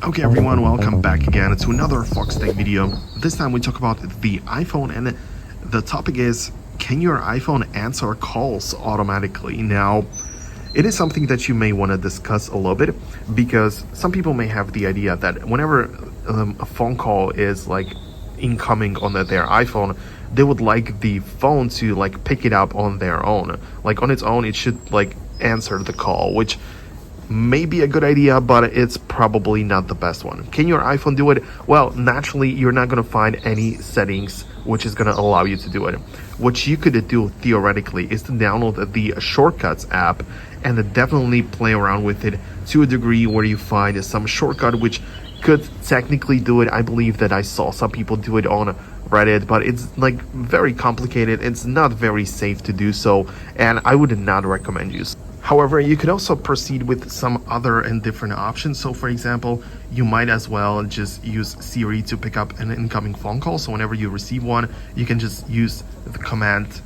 Okay everyone, welcome back again to another Foxtecc video. This time we talk about the iPhone, and the topic is, can your iPhone answer calls automatically? Now, it is something that you may want to discuss a little bit, because some people may have the idea that whenever a phone call is like incoming on their iPhone, they would like the phone to like pick it up on their own. Like on its own, it should like answer the call, which may be a good idea, but it's probably not the best one. Can your iPhone do it? Well, naturally, you're not going to find any settings which is going to allow you to do it. What you could do theoretically is to download the Shortcuts app and definitely play around with it to a degree where you find some shortcut which could technically do it. I believe that I saw some people do it on Reddit, but it's like very complicated. It's not very safe to do so, and I would not recommend use. However, you could also proceed with some other and different options. So for example, you might as well just use Siri to pick up an incoming phone call. So whenever you receive one, you can just use the command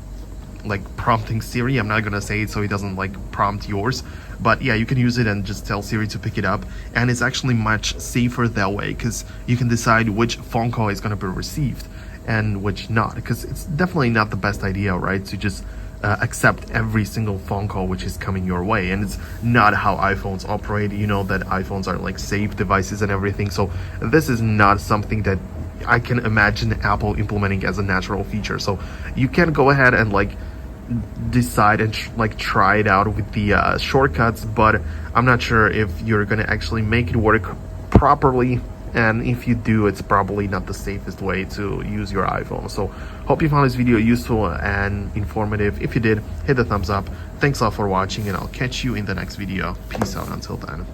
like prompting Siri. I'm not gonna say it so it doesn't like prompt yours, but yeah, you can use it and just tell Siri to pick it up, and it's actually much safer that way, because you can decide which phone call is going to be received and which not, because it's definitely not the best idea, right, to just accept every single phone call which is coming your way. And it's not how iPhones operate. You know that iPhones are like safe devices and everything, so this is not something that I can imagine Apple implementing as a natural feature. So you can go ahead and like decide and try it out with the shortcuts, but I'm not sure if you're gonna actually make it work properly, and if you do, it's probably not the safest way to use your iPhone. So hope you found this video useful and informative. If you did, hit the thumbs up. Thanks a lot for watching, and I'll catch you in the next video. Peace out until then.